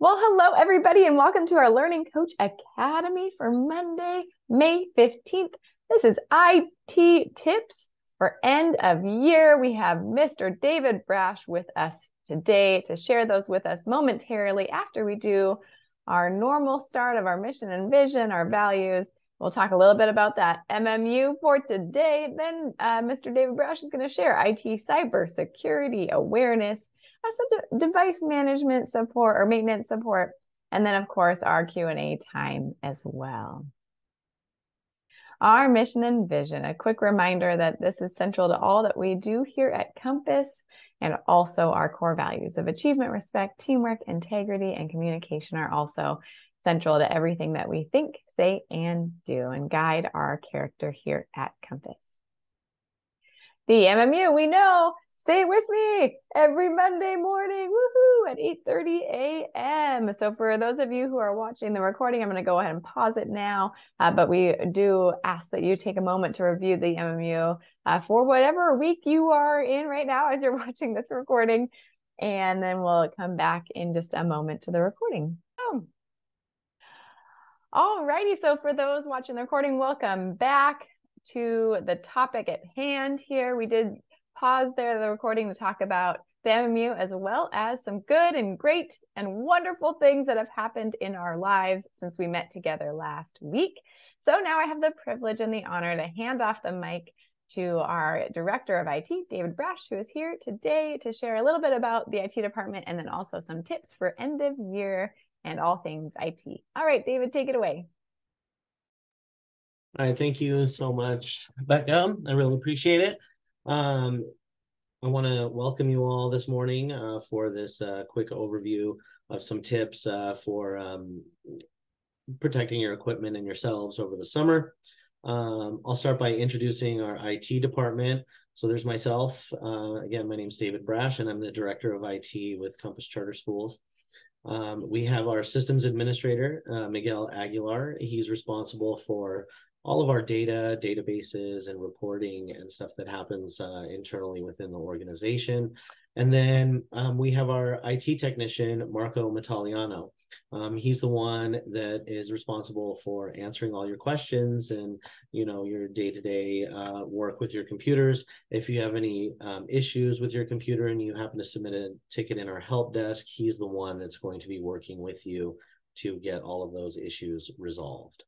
Well, hello, everybody, and welcome to our Learning Coach Academy for Monday, May 15th. This is IT Tips for End of Year. We have Mr. David Brash with us today to share those with us momentarily after we do our normal start of our mission and vision, our values. We'll talk a little bit about that MMU for today. Then Mr. David Brash is going to share IT cybersecurity awareness, some device management support or maintenance support, and then of course our Q&A time as well. Our mission and vision, a quick reminder that this is central to all that we do here at Compass, and also our core values of achievement, respect, teamwork, integrity, and communication are also central to everything that we think, say, and do, and guide our character here at Compass. The MMU, we know, say it with me, every Monday morning, woohoo, at 8:30 a.m. So for those of you who are watching the recording, I'm going to go ahead and pause it now. But we do ask that you take a moment to review the MMU for whatever week you are in right now as you're watching this recording. And then we'll come back in just a moment to the recording. All righty. So for those watching the recording, welcome back to the topic at hand here. We did pause there the recording to talk about the MMU as well as some good and great and wonderful things that have happened in our lives since we met together last week. So now I have the privilege and the honor to hand off the mic to our Director of IT, David Brash, who is here today to share a little bit about the IT department and then also some tips for end of year and all things IT. All right, David, take it away. All right, thank you so much, Becca. I really appreciate it. I want to welcome you all this morning for this quick overview of some tips for protecting your equipment and yourselves over the summer. I'll start by introducing our IT department. So there's myself. Again, my name is David Brash, and I'm the Director of IT with Compass Charter Schools. We have our systems administrator, Miguel Aguilar. He's responsible for all of our data, databases, and reporting and stuff that happens internally within the organization. And then we have our IT technician, Marco Mataliano. He's the one that is responsible for answering all your questions and, you know, your day-to-day work with your computers. If you have any issues with your computer and you happen to submit a ticket in our help desk, he's the one that's going to be working with you to get all of those issues resolved.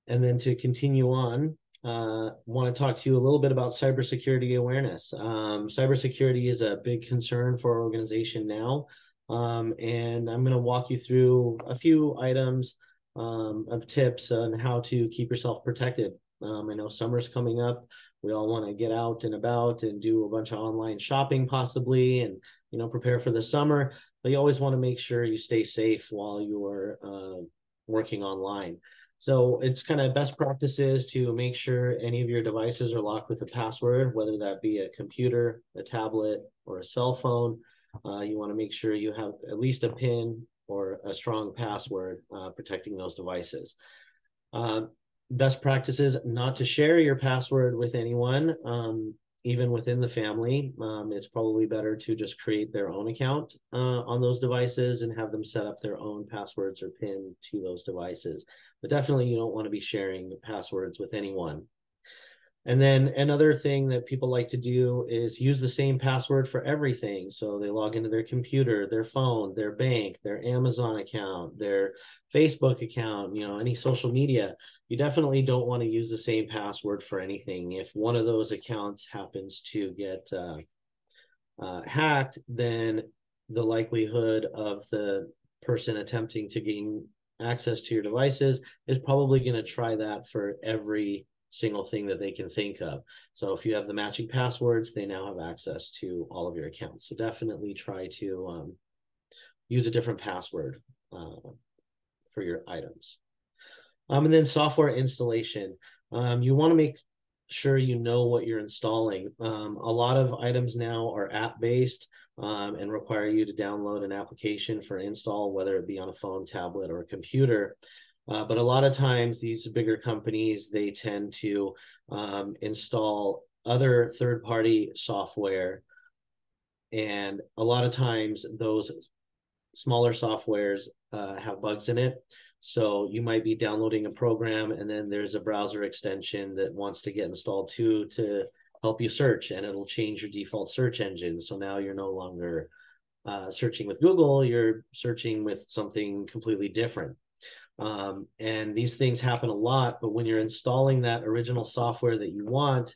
And then to continue on, want to talk to you a little bit about cybersecurity awareness. Cybersecurity is a big concern for our organization now. And I'm going to walk you through a few items of tips on how to keep yourself protected. I know summer's coming up. We all want to get out and about and do a bunch of online shopping possibly and, you know, prepare for the summer. But you always want to make sure you stay safe while you're working online. So it's kind of best practices to make sure any of your devices are locked with a password, whether that be a computer, a tablet, or a cell phone. You want to make sure you have at least a PIN or a strong password protecting those devices. Best practices not to share your password with anyone, even within the family. It's probably better to just create their own account on those devices and have them set up their own passwords or PIN to those devices. But definitely you don't want to be sharing passwords with anyone. And then another thing that people like to do is use the same password for everything. So they log into their computer, their phone, their bank, their Amazon account, their Facebook account, you know, any social media. You definitely don't want to use the same password for anything. If one of those accounts happens to get hacked, then the likelihood of the person attempting to gain access to your devices is probably going to try that for every single thing that they can think of. So if you have the matching passwords, they now have access to all of your accounts. So definitely try to use a different password for your items. And then software installation. You want to make sure you know what you're installing. A lot of items now are app-based and require you to download an application for install, whether it be on a phone, tablet, or a computer. But a lot of times these bigger companies, they tend to install other third-party software And a lot of times those smaller softwares have bugs in it. So you might be downloading a program and then there's a browser extension that wants to get installed too to help you search, and it'll change your default search engine. So now you're no longer searching with Google, you're searching with something completely different. And these things happen a lot, but when you're installing that original software that you want,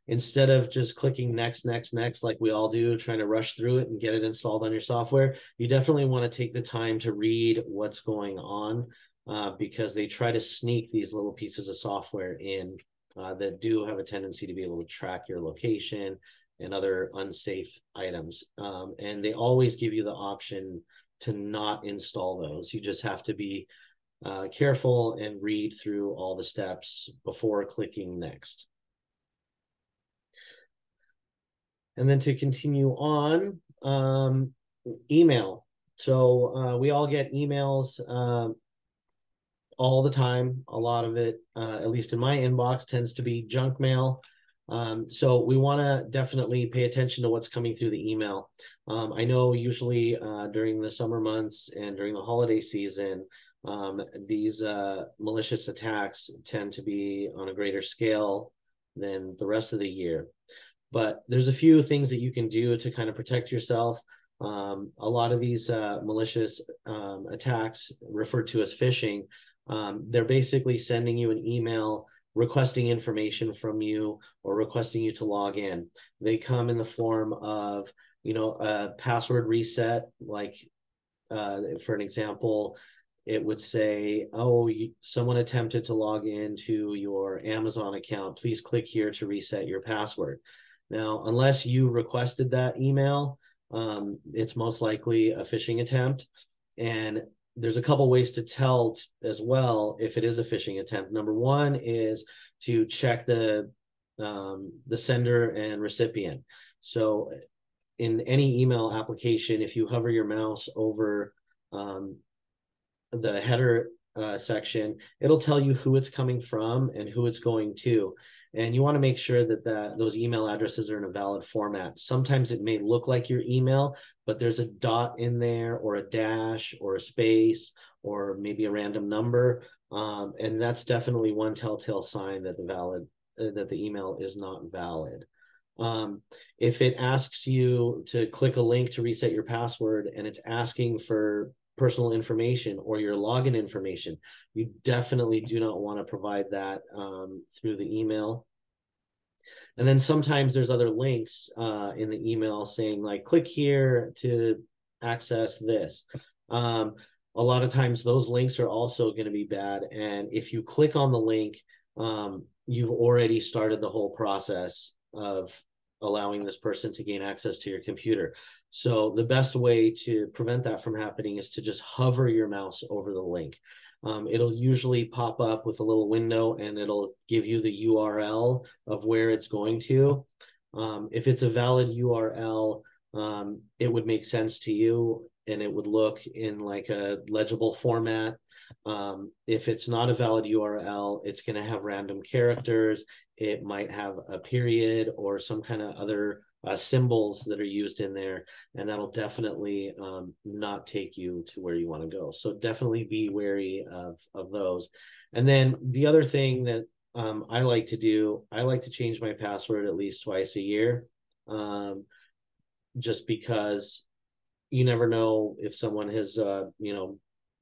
instead of just clicking next, next, next, like we all do, trying to rush through it and get it installed on your software, you definitely want to take the time to read what's going on, because they try to sneak these little pieces of software in that do have a tendency to be able to track your location and other unsafe items. And they always give you the option to not install those. You just have to be careful and read through all the steps before clicking next. And then to continue on, email. So we all get emails all the time. A lot of it, at least in my inbox, tends to be junk mail. So we want to definitely pay attention to what's coming through the email. I know usually during the summer months and during the holiday season, these malicious attacks tend to be on a greater scale than the rest of the year. But there's a few things that you can do to kind of protect yourself. A lot of these malicious attacks, referred to as phishing, they're basically sending you an email requesting information from you or requesting you to log in. They come in the form of, a password reset. Like for an example, it would say, oh, someone attempted to log into your Amazon account. Please click here to reset your password. Now, unless you requested that email, it's most likely a phishing attempt. And there's a couple ways to tell as well if it is a phishing attempt. Number one is to check the sender and recipient. So in any email application, if you hover your mouse over the header section, it'll tell you who it's coming from and who it's going to. And you want to make sure that those email addresses are in a valid format. Sometimes it may look like your email, but there's a dot in there or a dash or a space or maybe a random number. And that's definitely one telltale sign that the email is not valid. If it asks you to click a link to reset your password and it's asking for personal information or your login information, you definitely do not want to provide that through the email. And then sometimes there's other links in the email saying like, click here to access this. A lot of times those links are also going to be bad. And if you click on the link, you've already started the whole process of allowing this person to gain access to your computer. So the best way to prevent that from happening is to just hover your mouse over the link. It'll usually pop up with a little window and it'll give you the URL of where it's going to. If it's a valid URL, it would make sense to you and it would look in like a legible format. If it's not a valid URL, it's going to have random characters. It might have a period or some kind of other symbols that are used in there, and that'll definitely not take you to where you want to go. So definitely be wary of those. And then the other thing that I like to do, I like to change my password at least twice a year, just because you never know if someone has,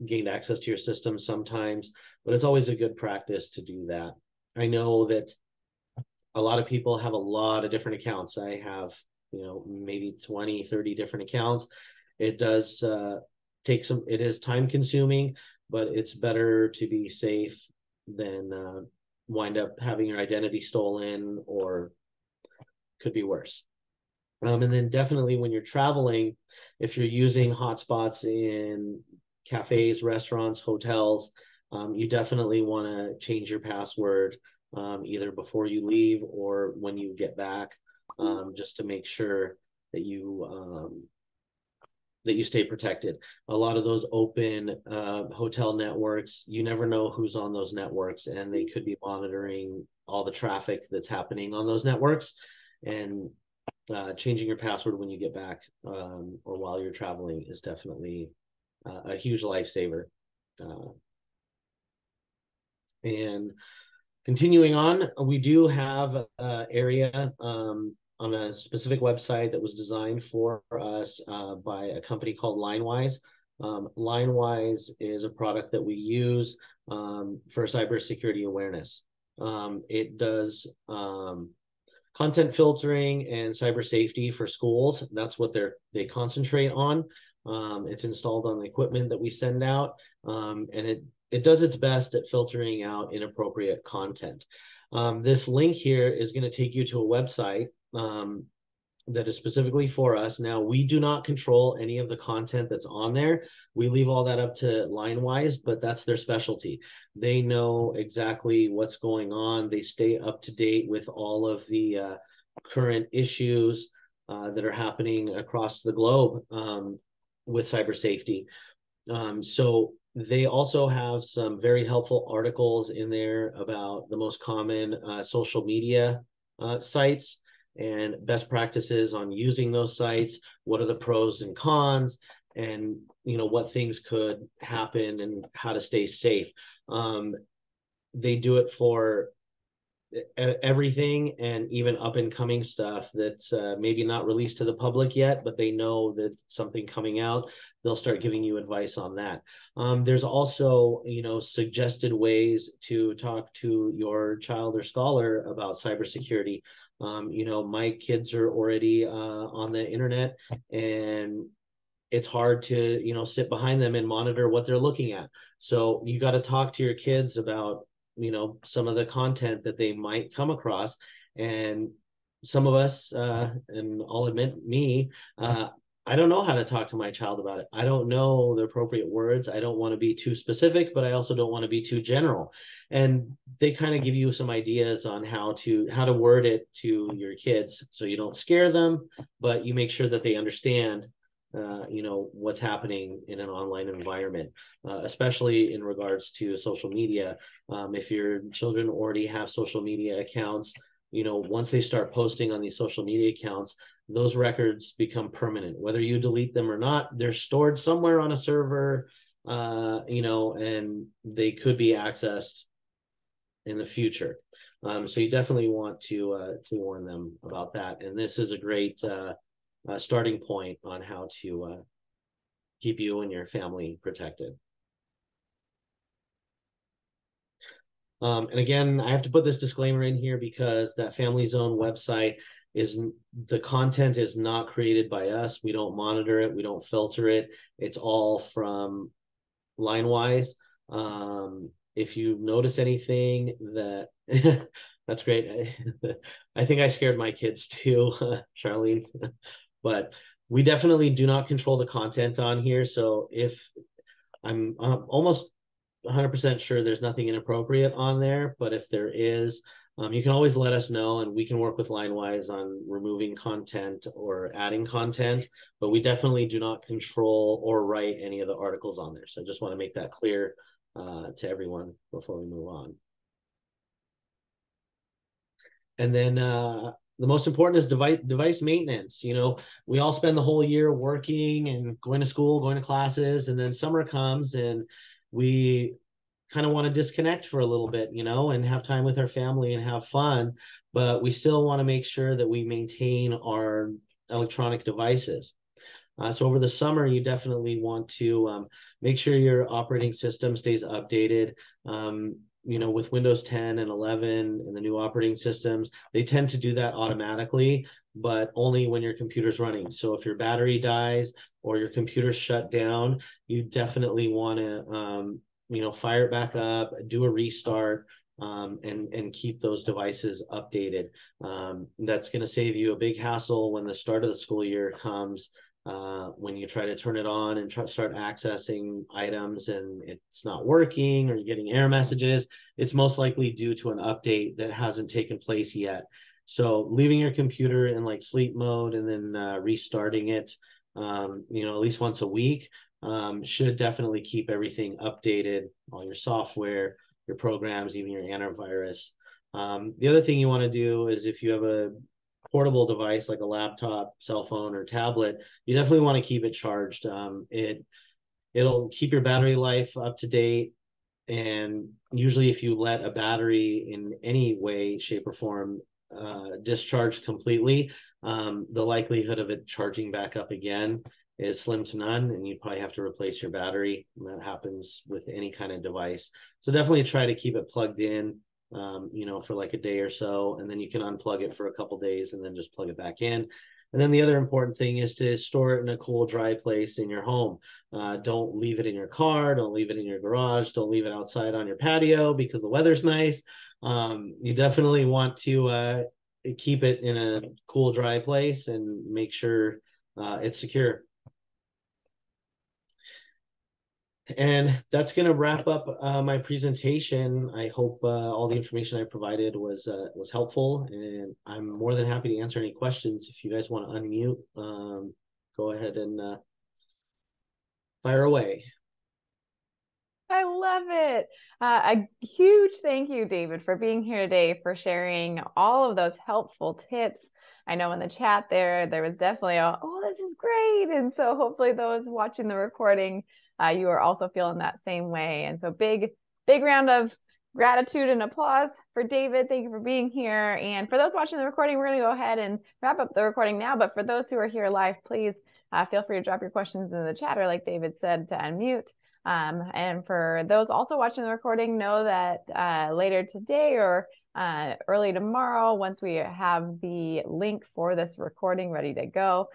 gained access to your system sometimes, but it's always a good practice to do that. I know that a lot of people have a lot of different accounts. I have, maybe 20, 30 different accounts. It does it is time consuming, but it's better to be safe than wind up having your identity stolen, or could be worse. And then definitely when you're traveling, if you're using hotspots in cafes, restaurants, hotels, you definitely want to change your password either before you leave or when you get back, just to make sure that you stay protected. A lot of those open hotel networks, you never know who's on those networks, and they could be monitoring all the traffic that's happening on those networks. And changing your password when you get back or while you're traveling is definitely a huge lifesaver. And continuing on, we do have an area on a specific website that was designed for us by a company called LineWise. LineWise is a product that we use for cybersecurity awareness. It does content filtering and cyber safety for schools. That's what they concentrate on. It's installed on the equipment that we send out, and it does its best at filtering out inappropriate content. This link here is going to take you to a website that is specifically for us. Now, we do not control any of the content that's on there. We leave all that up to LineWise, but that's their specialty. They know exactly what's going on. They stay up to date with all of the current issues that are happening across the globe with cyber safety. So they also have some very helpful articles in there about the most common social media sites and best practices on using those sites. What are the pros and cons, and what things could happen and how to stay safe. They do it for everything, and even up and coming stuff that's maybe not released to the public yet, but they know that something coming out, they'll start giving you advice on that. There's also suggested ways to talk to your child or scholar about cybersecurity. My kids are already on the internet, and it's hard to sit behind them and monitor what they're looking at. So you got to talk to your kids about some of the content that they might come across. And some of us, and I'll admit me, I don't know how to talk to my child about it. I don't know the appropriate words. I don't want to be too specific, but I also don't want to be too general. And they kind of give you some ideas on how to word it to your kids, so you don't scare them, but you make sure that they understand what's happening in an online environment, especially in regards to social media. If your children already have social media accounts, once they start posting on these social media accounts, those records become permanent. Whether you delete them or not, they're stored somewhere on a server, and they could be accessed in the future. So you definitely want to warn them about that. And this is a great starting point on how to keep you and your family protected. And again, I have to put this disclaimer in here because that Family Zone website the content is not created by us. We don't monitor it. We don't filter it. It's all from LineWise. If you notice anything that that's great. I think I scared my kids too, Charlene. But we definitely do not control the content on here. So if I'm almost 100% sure there's nothing inappropriate on there, but if there is, you can always let us know, and we can work with LineWise on removing content or adding content, but we definitely do not control or write any of the articles on there. So I just want to make that clear to everyone before we move on. And then the most important is device maintenance. We all spend the whole year working and going to school, going to classes, and then summer comes and we kind of want to disconnect for a little bit, and have time with our family and have fun, but we still want to make sure that we maintain our electronic devices. So over the summer, you definitely want to make sure your operating system stays updated. With Windows 10 and 11 and the new operating systems, they tend to do that automatically, but only when your computer's running. So if your battery dies or your computer's shut down, you definitely want to fire it back up, do a restart, and keep those devices updated. That's going to save you a big hassle when the start of the school year comes. When you try to turn it on and start accessing items and it's not working, or you're getting error messages, it's most likely due to an update that hasn't taken place yet. So leaving your computer in like sleep mode and then restarting it, at least once a week, should definitely keep everything updated, all your software, your programs, even your antivirus. The other thing you want to do is if you have portable device like a laptop, cell phone, or tablet, you definitely want to keep it charged. It'll keep your battery life up to date. And usually, if you let a battery in any way, shape, or form discharge completely, the likelihood of it charging back up again is slim to none, and you probably have to replace your battery. And that happens with any kind of device. So definitely try to keep it plugged in, for like a day or so, and then you can unplug it for a couple days and then just plug it back in. And then the other important thing is to store it in a cool, dry place in your home. Don't leave it in your car. Don't leave it in your garage. Don't leave it outside on your patio because the weather's nice. You definitely want to keep it in a cool, dry place and make sure it's secure. And that's going to wrap up my presentation. I hope all the information I provided was helpful, and I'm more than happy to answer any questions. If you guys want to unmute, go ahead and fire away. I love it. A huge thank you, David, for being here today, for sharing all of those helpful tips. I know in the chat there was definitely oh, this is great. And so hopefully those watching the recording, you are also feeling that same way. And so big round of gratitude and applause for David. Thank you for being here. And for those watching the recording, we're going to go ahead and wrap up the recording now. But for those who are here live, please feel free to drop your questions in the chat, or like David said, to unmute. And for those also watching the recording, know that later today or early tomorrow, once we have the link for this recording ready to go,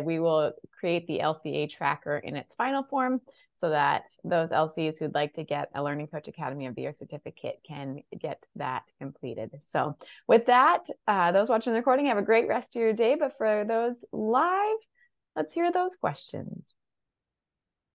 we will create the LCA tracker in its final form so that those LCs who'd like to get a Learning Coach Academy of the Year certificate can get that completed. So with that, those watching the recording, have a great rest of your day. But for those live, let's hear those questions.